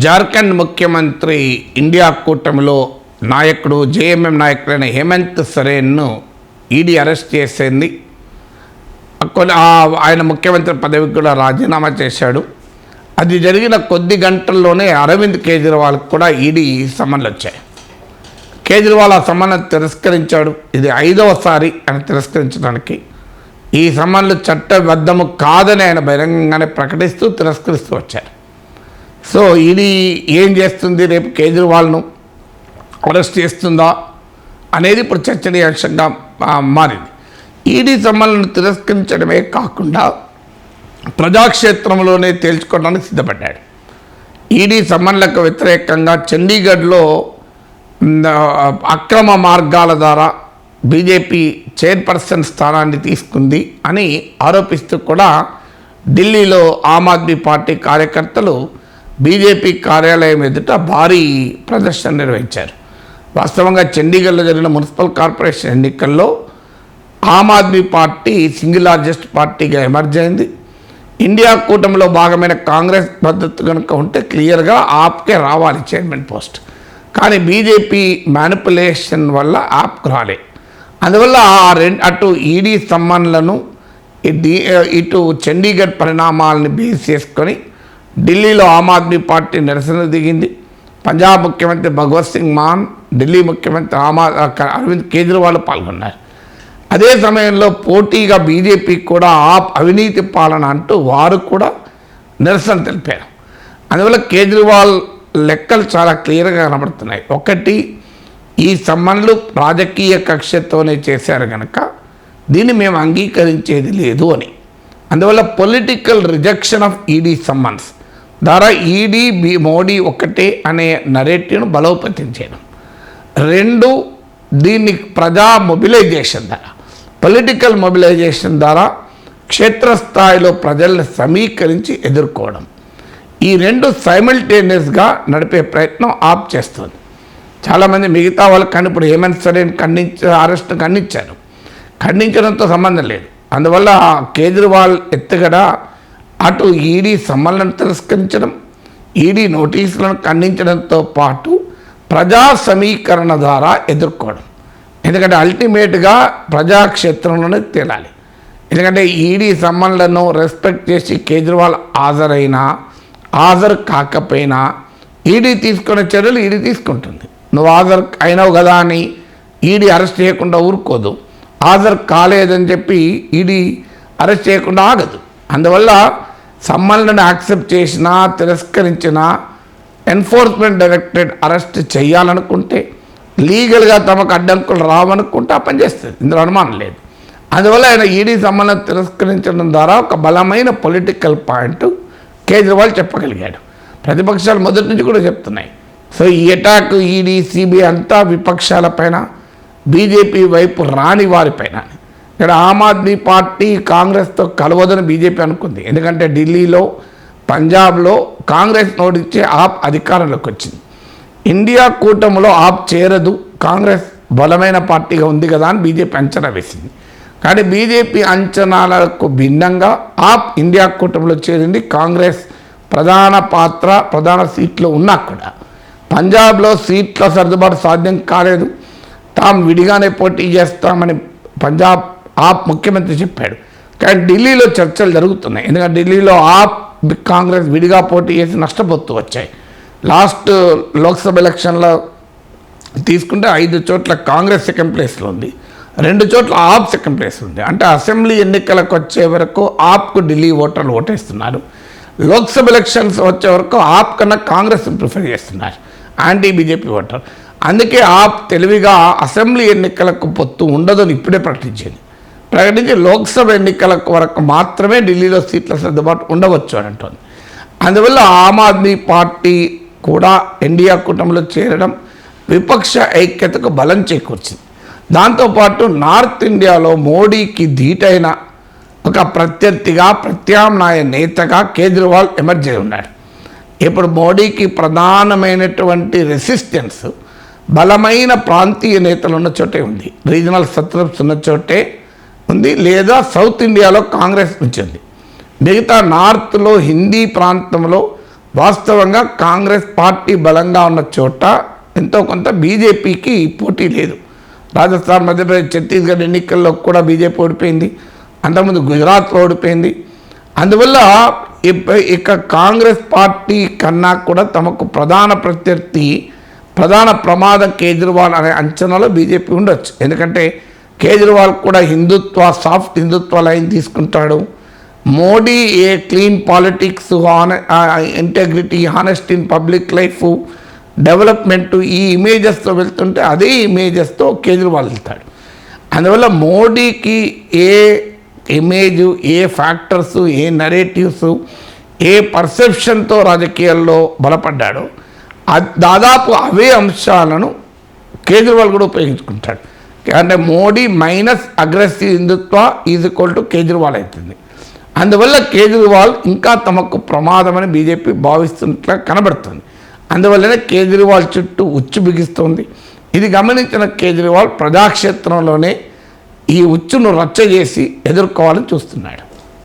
జార్ఖండ్ ముఖ్యమంత్రి ఇండియా కూటమిలో నాయకుడు జేఎంఎం నాయకుడైన హేమంత్ సోరెన్ను ఈడీ అరెస్ట్ చేసింది. ఆయన ముఖ్యమంత్రి పదవికి కూడా రాజీనామా చేశాడు. అది జరిగిన కొద్ది గంటల్లోనే అరవింద్ కేజ్రీవాల్కి కూడా ఈడీ సమన్లు వచ్చాయి. కేజ్రీవాల్ ఆ సమన్లు తిరస్కరించాడు. ఇది 5వసారి ఆయన తిరస్కరించడానికి. ఈ సమన్లు చట్టబద్ధము కాదని ఆయన బహిరంగంగానే ప్రకటిస్తూ తిరస్కరిస్తూ వచ్చారు. సో ఈడీ ఏం చేస్తుంది, రేపు కేజ్రీవాల్ను అరెస్ట్ చేస్తుందా అనేది ఇప్పుడు చర్చనీయాంశంగా మారింది. ఈడీ సమన్లను తిరస్కరించడమే కాకుండా ప్రజాక్షేత్రంలోనే తేల్చుకోవడానికి సిద్ధపడ్డాడు. ఈడీ సమన్లకు వ్యతిరేకంగా చండీగఢ్లో అక్రమ మార్గాల ద్వారా బీజేపీ చైర్పర్సన్ స్థానాన్ని తీసుకుంది అని ఆరోపిస్తూ కూడా ఢిల్లీలో ఆమ్ ఆద్మీ పార్టీ కార్యకర్తలు బీజేపీ కార్యాలయం ఎదుట భారీ ప్రదర్శన నిర్వహించారు. వాస్తవంగా చండీగఢ్లో జరిగిన మున్సిపల్ కార్పొరేషన్ ఎన్నికల్లో Aam Aadmi party single largest పార్టీగా ఎమర్జ్ అయింది. ఇండియా కూటమిలో భాగమైన కాంగ్రెస్ మద్దతు కనుక ఉంటే క్లియర్గా ఆప్కే రావాలి చైర్మన్ పోస్ట్. కానీ బీజేపీ మ్యానిపులేషన్ వల్ల ఆప్కు రాలే. అందువల్ల అటు ఈడీ సమ్మన్లను ఇటు చండీగఢ్ పరిణామాలని బేస్ చేసుకొని ఢిల్లీలో ఆమ్ ఆద్మీ పార్టీ నిరసన దిగింది. పంజాబ్ ముఖ్యమంత్రి భగవత్ సింగ్ మాన్, ఢిల్లీ ముఖ్యమంత్రి అరవింద్ కేజ్రీవాల్ పాల్గొన్నారు. అదే సమయంలో పోటీగా బీజేపీ కూడా అవినీతి పాలన అంటూ వారు కూడా నిరసన తెలిపారు. అందువల్ల కేజ్రీవాల్ లెక్కలు చాలా క్లియర్గా కనబడుతున్నాయి. ఒకటి, ఈ సమ్మన్లు రాజకీయ కక్షతోనే చేశారు కనుక దీన్ని మేము అంగీకరించేది లేదు అని. అందువల్ల political rejection of ED summons ద్వారా ఈడీ మోడీ ఒకటే అనే నరేటివ్ను బలోపేతం చేయడం. 2, దీన్ని ప్రజా మొబిలైజేషన్ ద్వారా, పొలిటికల్ మొబిలైజేషన్ ద్వారా క్షేత్రస్థాయిలో ప్రజల్ని సమీకరించి ఎదుర్కోవడం. ఈ 2 సైమల్టేనియస్గా నడిపే ప్రయత్నం ఆప్ చేస్తుంది. చాలామంది మిగతా వాళ్ళకి ఇప్పుడు హేమంత్ సోరెన్ అరెస్ట్ను ఖండించారు. ఖండించడంతో సంబంధం లేదు. అందువల్ల కేజ్రీవాల్ ఎత్తుగడ అటు ఈడీ సమ్మన్లను తిరస్కరించడం, ఈడీ నోటీసులను ఖండించడంతో పాటు ప్రజా సమీకరణ ద్వారా ఎదుర్కోవడం. ఎందుకంటే అల్టిమేట్గా ప్రజాక్షేత్రంలోనే తేలాలి. ఎందుకంటే ఈడీ సమ్మన్లను రెస్పెక్ట్ చేసి కేజ్రీవాల్ హాజరు కాకపోయినా ఈడీ తీసుకునే చర్యలు ఈడీ తీసుకుంటుంది. నువ్వు హాజరు అయినావు కదా అని ఈడీ అరెస్ట్ చేయకుండా ఊరుకోదు. హాజరు కాలేదని చెప్పి ఈడీ అరెస్ట్ చేయకుండా ఆగదు. అందువల్ల సమ్మన్లను యాక్సెప్ట్ చేసినా తిరస్కరించినా ఎన్ఫోర్స్మెంట్ డైరెక్టరేట్ అరెస్ట్ చేయాలనుకుంటే, లీగల్గా తమకు అడ్డంకులు రావనుకుంటే ఆ పని చేస్తుంది. ఇందులో అనుమానం లేదు. అందువల్ల ఆయన ఈడీ సమ్మన్లను తిరస్కరించడం ద్వారా ఒక బలమైన పొలిటికల్ పాయింట్ కేజ్రీవాల్ చెప్పగలిగాడు. ప్రతిపక్షాలు మొదటి నుంచి కూడా చెప్తున్నాయి. సో ఈ అటాక్ ఈడీ సిబిఐ అంతా విపక్షాలపైన, బీజేపీ వైపు రాని వారిపైన. ఇక్కడ ఆమ్ ఆద్మీ పార్టీ కాంగ్రెస్తో కలవదని బీజేపీ అనుకుంది. ఎందుకంటే ఢిల్లీలో, పంజాబ్లో కాంగ్రెస్ నోటిచ్చే ఆప్ అధికారంలోకి వచ్చింది. ఇండియా కూటమిలో ఆప్ చేరదు, కాంగ్రెస్ బలమైన పార్టీగా ఉంది కదా అని బీజేపీ అంచనా వేసింది. కానీ బీజేపీ అంచనాలకు భిన్నంగా ఆప్ ఇండియా కూటమిలో చేరింది. కాంగ్రెస్ ప్రధాన సీట్లు ఉన్నా కూడా పంజాబ్లో సీట్ల సర్దుబాటు సాధ్యం కాలేదు. తాము విడిగానే పోటీ చేస్తామని పంజాబ్ ఆప్ ముఖ్యమంత్రి చెప్పాడు. కానీ ఢిల్లీలో చర్చలు జరుగుతున్నాయి. ఎందుకంటే ఢిల్లీలో ఆప్ కాంగ్రెస్ విడిగా పోటీ చేసి నష్టపోతూ వచ్చాయి. లాస్ట్ లోక్సభ ఎలక్షన్లో తీసుకుంటే 5 చోట్ల కాంగ్రెస్ సెకండ్ ప్లేస్లో ఉంది, 2 చోట్ల ఆప్ సెకండ్ ప్లేస్ ఉంది. అంటే అసెంబ్లీ ఎన్నికలకు వచ్చే వరకు ఆప్కు ఢిల్లీ ఓటర్లు ఓటేస్తున్నారు. లోక్సభ ఎలక్షన్స్ వచ్చే వరకు ఆప్ కన్నా కాంగ్రెస్ ప్రిఫర్ చేస్తున్నారు, యాంటీ బీజేపీ ఓటర్. అందుకే ఆప్ తెలివిగా అసెంబ్లీ ఎన్నికలకు పొత్తు ఉండదని ఇప్పుడే ప్రకటించి లోక్సభ ఎన్నికల వరకు మాత్రమే ఢిల్లీలో సీట్ల సర్దుబాటు ఉండవచ్చు అని అంటుంది. అందువల్ల ఆమ్ ఆద్మీ పార్టీ కూడా ఇండియా కూటమిలో చేరడం విపక్ష ఐక్యతకు బలం చేకూర్చింది. దాంతోపాటు నార్త్ ఇండియాలో మోడీకి ధీటైన ఒక ప్రత్యర్థిగా, ప్రత్యామ్నాయ నేతగా కేజ్రీవాల్ ఎమర్జ్ అయి ఉన్నాడు. ఇప్పుడు మోడీకి ప్రధానమైనటువంటి రెసిస్టెన్స్ బలమైన ప్రాంతీయ నేతలు ఉన్న చోటే ఉంది, రీజనల్ సత్రప్స్ ఉన్న చోటే ఉంది, లేదా సౌత్ ఇండియాలో కాంగ్రెస్ నుంచి ఉంది. మిగతా నార్త్లో హిందీ ప్రాంతంలో వాస్తవంగా కాంగ్రెస్ పార్టీ బలంగా ఉన్న చోట ఎంతో కొంత బీజేపీకి పోటీ లేదు. రాజస్థాన్, మధ్యప్రదేశ్, ఛత్తీస్గఢ్ ఎన్నికల్లో కూడా బీజేపీ ఓడిపోయింది. అంతకుముందు గుజరాత్లో ఓడిపోయింది. అందువల్ల ఇక కాంగ్రెస్ పార్టీ కన్నా కూడా తమకు ప్రధాన ప్రత్యర్థి, ప్రధాన ప్రమాదం కేజ్రీవాల్ అనే అంచనాలో బీజేపీ ఉండొచ్చు. ఎందుకంటే కేజ్రీవాల్ కూడా సాఫ్ట్ హిందుత్వ లైన్ తీసుకుంటాడు. మోడీ ఏ clean politics, integrity, honest in public life, development, ఈ ఇమేజెస్తో వెళ్తుంటే అదే ఇమేజెస్తో కేజ్రీవాల్ వెళ్తాడు. అందువల్ల మోడీకి ఏ ఇమేజ్, ఏ ఫ్యాక్టర్స్, ఏ నరేటివ్స్, ఏ పర్సెప్షన్తో రాజకీయాల్లో బలపడ్డాడో దాదాపు అవే అంశాలను కేజ్రీవాల్ కూడా ఉపయోగించుకుంటాడు. అంటే Modi minus aggressive Hindutva is equal to Kejriwal అవుతుంది. అందువల్ల కేజ్రీవాల్ ఇంకా తమకు ప్రమాదమని బీజేపీ భావిస్తున్నట్లుగా కనబడుతుంది. అందువల్లనే కేజ్రీవాల్ చుట్టూ ఉచ్చు బిగిస్తోంది. ఇది గమనించిన కేజ్రీవాల్ ప్రజాక్షేత్రంలోనే ఈ ఉచ్చును రచ్చ చేసి ఎదుర్కోవాలని చూస్తున్నాడు.